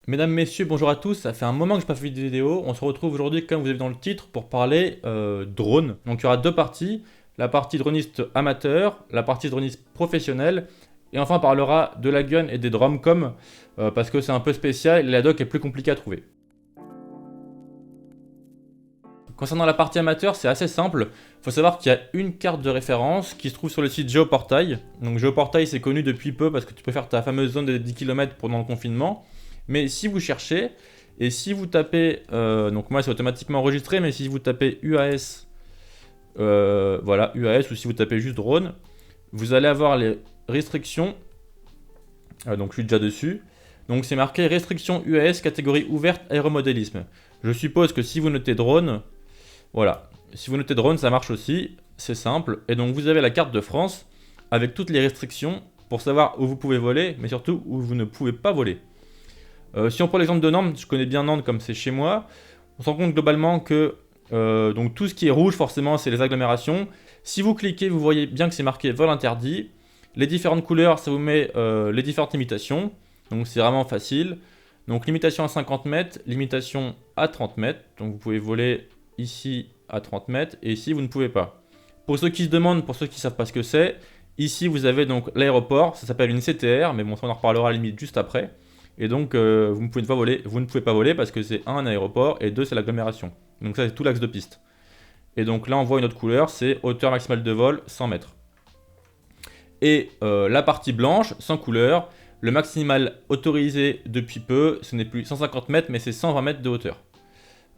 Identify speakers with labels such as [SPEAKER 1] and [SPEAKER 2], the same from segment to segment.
[SPEAKER 1] Mesdames, messieurs, bonjour à tous, ça fait un moment que je n'ai pas fait de vidéo, on se retrouve aujourd'hui comme vous avez vu dans le titre pour parler drone. Donc il y aura deux parties, la partie droniste amateur, la partie droniste professionnelle, et enfin on parlera de la gun et des dromcom parce que c'est un peu spécial et la doc est plus compliquée à trouver. Concernant la partie amateur, c'est assez simple. Il faut savoir qu'il y a une carte de référence qui se trouve sur le site Géoportail. Donc Géoportail, c'est connu depuis peu parce que tu peux faire ta fameuse zone de 10 km pendant le confinement. Mais si vous cherchez, et si vous tapez, donc moi c'est automatiquement enregistré, mais si vous tapez UAS, voilà, UAS, ou si vous tapez juste drone, vous allez avoir les restrictions. Donc je suis déjà dessus. Donc c'est marqué restriction UAS catégorie ouverte aéromodélisme. Je suppose que si vous notez drone, voilà, si vous notez drone, ça marche aussi, c'est simple. Et donc vous avez la carte de France avec toutes les restrictions pour savoir où vous pouvez voler, mais surtout où vous ne pouvez pas voler. Si on prend l'exemple de Nantes, je connais bien Nantes comme c'est chez moi, on se rend compte globalement que donc tout ce qui est rouge, forcément, c'est les agglomérations. Si vous cliquez, vous voyez bien que c'est marqué vol interdit. Les différentes couleurs, ça vous met les différentes limitations. Donc c'est vraiment facile. Donc limitation à 50 mètres, limitation à 30 mètres. Donc vous pouvez voler ici à 30 mètres et ici vous ne pouvez pas. Pour ceux qui se demandent, pour ceux qui ne savent pas ce que c'est, ici vous avez donc l'aéroport, ça s'appelle une CTR, mais bon ça on en reparlera à la limite juste après. Et donc vous ne pouvez pas voler parce que c'est un aéroport et deux c'est l'agglomération. Donc ça c'est tout l'axe de piste. Et donc là on voit une autre couleur, c'est hauteur maximale de vol 100 mètres. Et la partie blanche, sans couleur, le maximal autorisé depuis peu, ce n'est plus 150 mètres mais c'est 120 mètres de hauteur.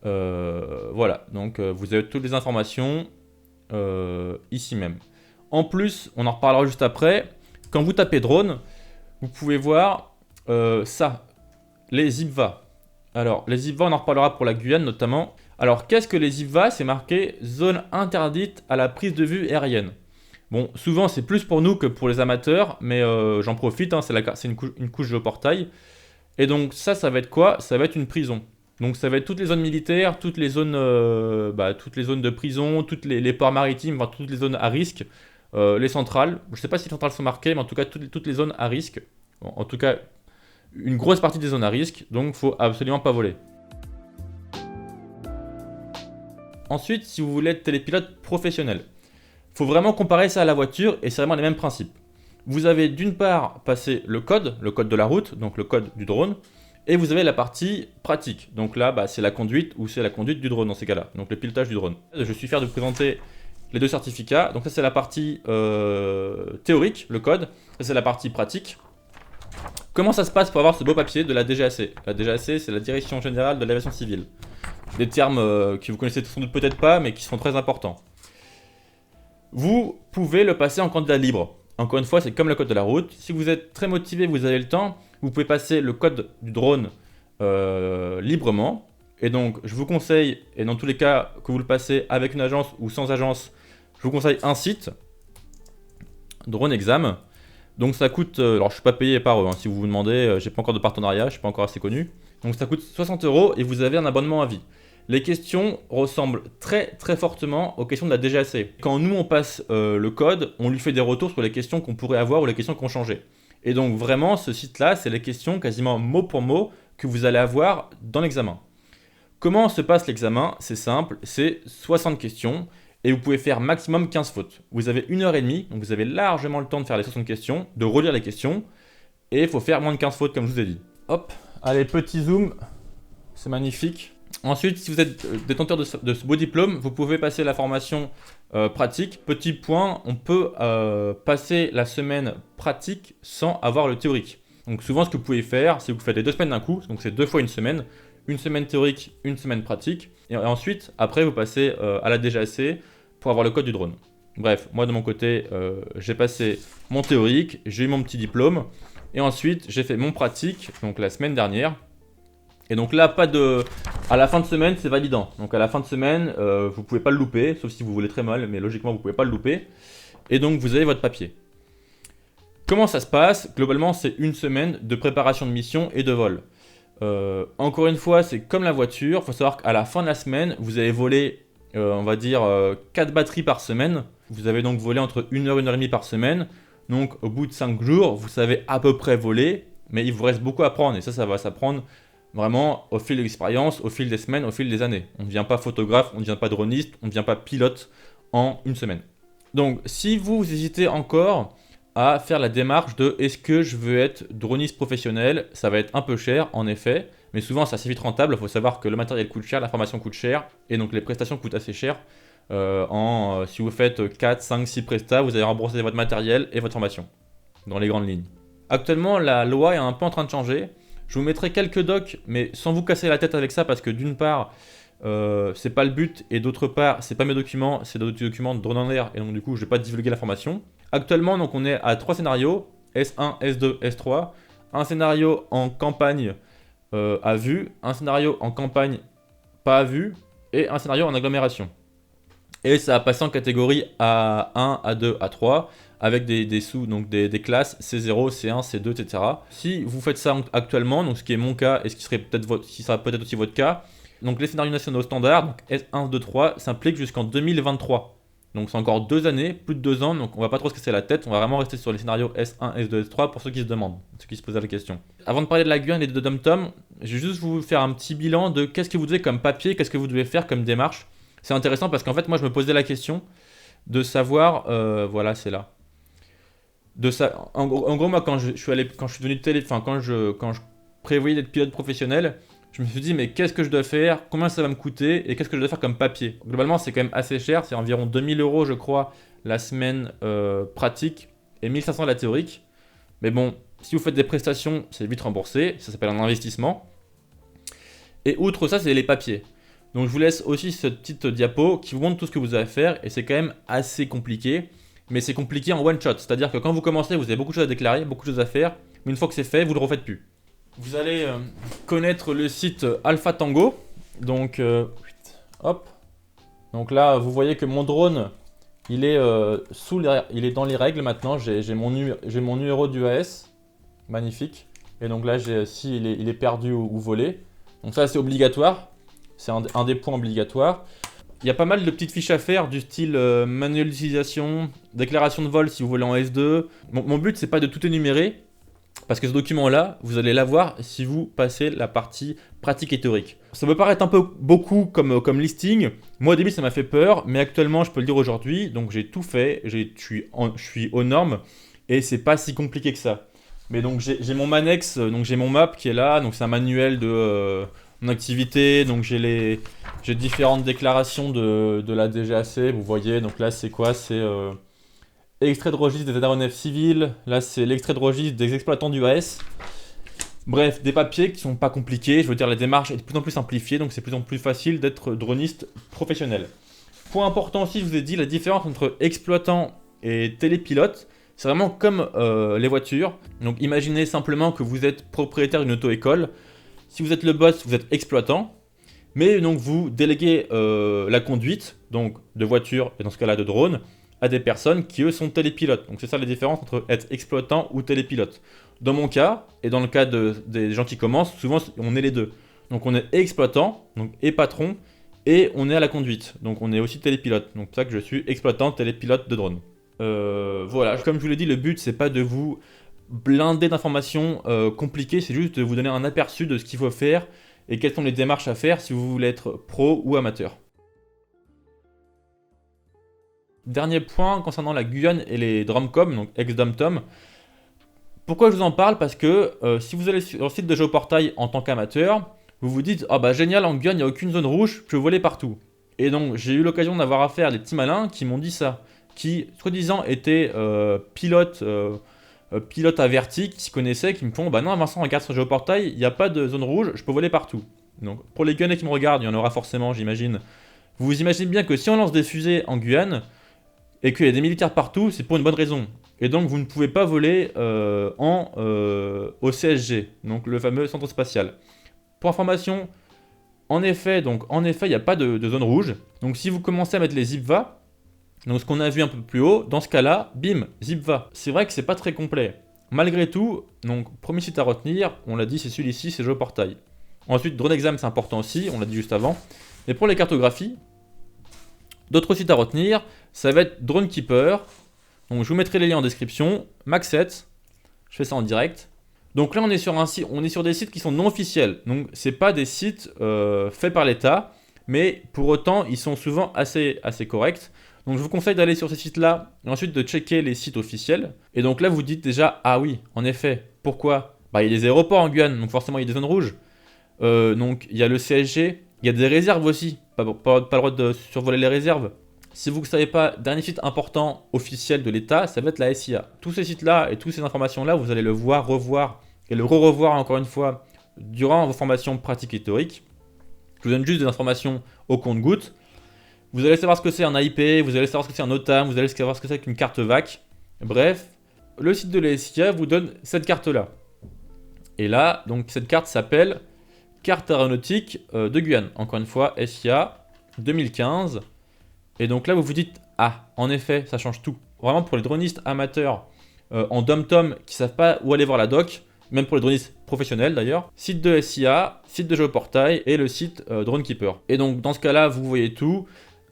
[SPEAKER 1] Voilà, donc vous avez toutes les informations ici même. En plus, on en reparlera juste après, quand vous tapez drone, vous pouvez voir ça, les IPVA. Alors, les IPVA, on en reparlera pour la Guyane notamment. Alors, qu'est-ce que les IPVA? C'est marqué zone interdite à la prise de vue aérienne. Bon, souvent c'est plus pour nous que pour les amateurs, mais j'en profite, hein, c'est une couche de portail. Et donc ça va être quoi? Ça va être une prison. Donc ça va être toutes les zones militaires, toutes les zones de prison, les ports maritimes, enfin, toutes les zones à risque, les centrales. Je ne sais pas si les centrales sont marquées, mais en tout cas toutes les zones à risque. Bon, en tout cas, une grosse partie des zones à risque, donc il ne faut absolument pas voler. Ensuite, si vous voulez être télépilote professionnel, il faut vraiment comparer ça à la voiture et c'est vraiment les mêmes principes. Vous avez d'une part passé le code de la route, donc le code du drone, et vous avez la partie pratique. Donc là, c'est la conduite ou c'est la conduite du drone dans ces cas-là, donc le pilotage du drone. Je suis fier de vous présenter les deux certificats. Donc ça c'est la partie théorique, le code, ça c'est la partie pratique. Comment ça se passe pour avoir ce beau papier de la DGAC? La DGAC, c'est la Direction Générale de l'Aviation Civile. Des termes que vous connaissez sans doute peut-être pas, mais qui sont très importants. Vous pouvez le passer en candidat libre. Encore une fois, c'est comme le code de la route. Si vous êtes très motivé, vous avez le temps, vous pouvez passer le code du drone librement. Et donc, je vous conseille, et dans tous les cas que vous le passez avec une agence ou sans agence, je vous conseille un site, Drone Exam. Donc ça coûte, alors je ne suis pas payé par eux, hein, si vous vous demandez, j'ai pas encore de partenariat, je ne suis pas encore assez connu. Donc ça coûte 60 € et vous avez un abonnement à vie. Les questions ressemblent très fortement aux questions de la DGAC. Quand nous on passe le code, on lui fait des retours sur les questions qu'on pourrait avoir ou les questions qu'on changeait. Et donc vraiment ce site-là, c'est les questions quasiment mot pour mot que vous allez avoir dans l'examen. Comment se passe l'examen? C'est simple, c'est 60 questions et vous pouvez faire maximum 15 fautes. Vous avez 1h30, donc vous avez largement le temps de faire les 60 questions, de relire les questions, et il faut faire moins de 15 fautes comme je vous ai dit. Hop, allez, petit zoom, c'est magnifique. Ensuite, si vous êtes détenteur de ce beau diplôme, vous pouvez passer la formation pratique. Petit point, on peut passer la semaine pratique sans avoir le théorique. Donc souvent, ce que vous pouvez faire, c'est que vous faites les 2 semaines d'un coup, donc c'est 2 fois une semaine théorique, une semaine pratique. Et ensuite, après, vous passez à la DGAC pour avoir le code du drone. Bref, moi de mon côté, j'ai passé mon théorique, j'ai eu mon petit diplôme, et ensuite j'ai fait mon pratique, donc la semaine dernière. Et donc là, à la fin de semaine, c'est validant. Donc à la fin de semaine, vous ne pouvez pas le louper, sauf si vous voulez très mal, mais logiquement, vous ne pouvez pas le louper. Et donc vous avez votre papier. Comment ça se passe? Globalement, c'est une semaine de préparation de mission et de vol. Encore une fois, c'est comme la voiture. Il faut savoir qu'à la fin de la semaine, vous avez volé, on va dire, 4 batteries par semaine. Vous avez donc volé entre 1h et 1h30 par semaine. Donc au bout de 5 jours, vous savez à peu près voler, mais il vous reste beaucoup à apprendre. Et ça va s'apprendre Vraiment, au fil de l'expérience, au fil des semaines, au fil des années. On ne devient pas photographe, on ne devient pas droniste, on ne devient pas pilote en une semaine. Donc, si vous hésitez encore à faire la démarche de est-ce que je veux être droniste professionnel, ça va être un peu cher, en effet, mais souvent c'est assez vite rentable. Il faut savoir que le matériel coûte cher, la formation coûte cher, et donc les prestations coûtent assez cher. Si vous faites 4, 5, 6 prestats, vous allez rembourser votre matériel et votre formation, dans les grandes lignes. Actuellement, la loi est un peu en train de changer. Je vous mettrai quelques docs, mais sans vous casser la tête avec ça, parce que d'une part, c'est pas le but, et d'autre part, c'est pas mes documents, c'est des documents de drone en air, et donc du coup, je vais pas divulguer l'information. Actuellement, donc on est à 3 scénarios, S1, S2, S3. Un scénario en campagne à vue, un scénario en campagne pas à vue, et un scénario en agglomération. Et ça a passé en catégorie A1, A2, A3, avec des sous, donc des classes C0, C1, C2, etc. Si vous faites ça actuellement, donc ce qui est mon cas, et ce qui sera peut-être aussi votre cas, donc les scénarios nationaux standards, donc S1, 2, 3, s'impliquent jusqu'en 2023. Donc c'est encore 2 années, plus de 2 ans, donc on va pas trop se casser la tête, on va vraiment rester sur les scénarios S1, S2, S3 pour ceux qui se demandent, ceux qui se posent la question. Avant de parler de la Guyane et de DomTom, je vais juste vous faire un petit bilan de qu'est-ce que vous devez comme papier, qu'est-ce que vous devez faire comme démarche. C'est intéressant parce qu'en fait moi je me posais la question de savoir, voilà c'est là. En gros moi quand je suis devenu quand je prévoyais d'être pilote professionnel, je me suis dit, mais qu'est-ce que je dois faire? Combien ça va me coûter? Et qu'est-ce que je dois faire comme papier? Globalement, c'est quand même assez cher. C'est environ 2000 euros, je crois, la semaine pratique et 1500 la théorique. Mais bon, si vous faites des prestations, c'est vite remboursé. Ça s'appelle un investissement. Et outre ça, c'est les papiers. Donc, je vous laisse aussi cette petite diapo qui vous montre tout ce que vous avez à faire. Et c'est quand même assez compliqué. Mais c'est compliqué en one shot. C'est-à-dire que quand vous commencez, vous avez beaucoup de choses à déclarer, beaucoup de choses à faire. Mais une fois que c'est fait, vous ne le refaites plus. Vous allez connaître le site Alpha Tango. Donc, hop. Donc là, vous voyez que mon drone, il est il est dans les règles maintenant. J'ai mon numéro d'UAS. Magnifique. Et donc là, si il est perdu ou volé. Donc ça, c'est obligatoire. C'est un des points obligatoires. Il y a pas mal de petites fiches à faire du style manuel d'utilisation, déclaration de vol si vous volez en S2. Mon but, c'est pas de tout énumérer. Parce que ce document-là, vous allez l'avoir si vous passez la partie pratique et théorique. Ça peut paraître un peu beaucoup comme listing. Moi au début ça m'a fait peur, mais actuellement je peux le dire aujourd'hui. Donc j'ai tout fait, je suis aux normes et c'est pas si compliqué que ça. Mais donc j'ai mon Manex, donc j'ai mon map qui est là. Donc c'est un manuel de mon activité. Donc j'ai différentes déclarations de la DGAC. Vous voyez, donc là c'est quoi? C'est extrait de registre des aéronefs civils, là c'est l'extrait de registre des exploitants du AS. Bref, des papiers qui sont pas compliqués, je veux dire la démarche est de plus en plus simplifiée, donc c'est de plus en plus facile d'être droniste professionnel. Point important aussi, je vous ai dit la différence entre exploitant et télépilote, c'est vraiment comme les voitures. Donc imaginez simplement que vous êtes propriétaire d'une auto-école, si vous êtes le boss, vous êtes exploitant, mais donc vous déléguez la conduite, donc de voiture et dans ce cas-là de drone, à des personnes qui eux sont télépilotes. Donc c'est ça la différence entre être exploitant ou télépilote. Dans mon cas, et dans le cas des gens qui commencent, souvent on est les deux. Donc on est exploitant, donc et patron, et on est à la conduite. Donc on est aussi télépilote. Donc c'est pour ça que je suis exploitant télépilote de drone. Voilà, comme je vous l'ai dit, le but c'est pas de vous blinder d'informations compliquées, c'est juste de vous donner un aperçu de ce qu'il faut faire et quelles sont les démarches à faire si vous voulez être pro ou amateur. Dernier point concernant la Guyane et les Dromcom, donc ex-DomTom. Pourquoi je vous en parle? Parce que si vous allez sur le site de Géoportail en tant qu'amateur, vous vous dites « Ah bah génial, en Guyane, il n'y a aucune zone rouge, je peux voler partout ». Et donc j'ai eu l'occasion d'avoir affaire à des petits malins qui m'ont dit ça, qui soi-disant étaient pilotes avertis, qui s'y connaissaient, qui me font « Bah non Vincent, regarde sur Géoportail, il n'y a pas de zone rouge, je peux voler partout ». Donc pour les Guyanais qui me regardent, il y en aura forcément, j'imagine. Vous imaginez bien que si on lance des fusées en Guyane, et qu'il y a des militaires partout, c'est pour une bonne raison. Et donc vous ne pouvez pas voler au CSG, donc le fameux centre spatial. Pour information, en effet, il n'y a pas de zone rouge. Donc si vous commencez à mettre les ZIPVA, donc ce qu'on a vu un peu plus haut, dans ce cas-là, bim, ZIPVA. C'est vrai que c'est pas très complet. Malgré tout, donc premier site à retenir, on l'a dit, c'est celui-ci, c'est Géoportail. Ensuite, DroneExam, c'est important aussi, on l'a dit juste avant. Et pour les cartographies, d'autres sites à retenir, ça va être DroneKeeper. Donc je vous mettrai les liens en description. Max7, je fais ça en direct. Donc là, on est sur on est sur des sites qui sont non officiels. Donc c'est pas des sites faits par l'État, mais pour autant, ils sont souvent assez corrects. Donc je vous conseille d'aller sur ces sites-là et ensuite de checker les sites officiels. Et donc là, vous dites déjà, ah oui, en effet, pourquoi? Bah, il y a des aéroports en Guyane, donc forcément il y a des zones rouges. Donc il y a le CSG, il y a des réserves aussi, pas le droit de survoler les réserves. Si vous ne savez pas, dernier site important officiel de l'État, ça va être la SIA. Tous ces sites-là et toutes ces informations-là, vous allez le voir, revoir et le re-revoir encore une fois durant vos formations pratiques et théoriques. Je vous donne juste des informations au compte-gouttes. Vous allez savoir ce que c'est un AIP, vous allez savoir ce que c'est un OTAM, vous allez savoir ce que c'est qu'une carte VAC. Bref, le site de la SIA vous donne cette carte-là. Et là, donc cette carte s'appelle Carte aéronautique de Guyane. Encore une fois, SIA 2015. Et donc là, vous vous dites, ah, en effet, ça change tout. Vraiment pour les dronistes amateurs en dom-tom qui savent pas où aller voir la doc, même pour les dronistes professionnels d'ailleurs, site de SIA, site de Géoportail et le site DroneKeeper. Et donc dans ce cas-là, vous voyez tout.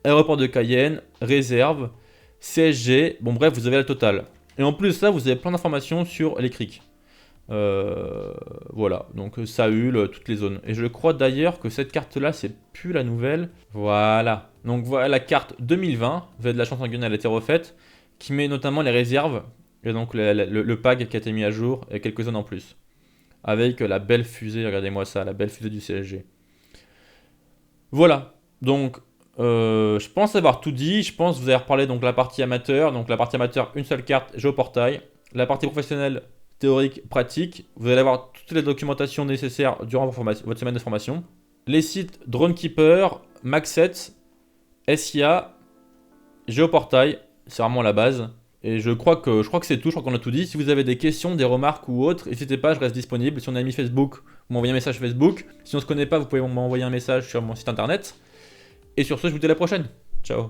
[SPEAKER 1] Aéroport de Cayenne, réserve, CSG, bon bref, vous avez la totale. Et en plus de ça, vous avez plein d'informations sur les criques. Voilà, donc Saül, toutes les zones. Et je crois d'ailleurs que cette carte-là, c'est plus la nouvelle. Voilà. Donc voilà la carte 2020, vous avez de la chance en Guyane, elle a été refaite, qui met notamment les réserves, et donc le PAG qui a été mis à jour, et quelques zones en plus. Avec la belle fusée, regardez-moi ça, la belle fusée du CSG. Voilà, donc je pense avoir tout dit, je pense que vous avez reparlé donc la partie amateur, une seule carte, Géoportail, la partie professionnelle, théorique, pratique, vous allez avoir toutes les documentations nécessaires durant votre semaine de formation. Les sites DroneKeeper, Maxset, SIA, Géoportail, c'est vraiment la base. Et je crois que c'est tout, je crois qu'on a tout dit. Si vous avez des questions, des remarques ou autres, n'hésitez pas, je reste disponible. Si on a mis Facebook, vous m'envoyez un message Facebook. Si on ne se connaît pas, vous pouvez m'envoyer un message sur mon site internet. Et sur ce, je vous dis à la prochaine. Ciao.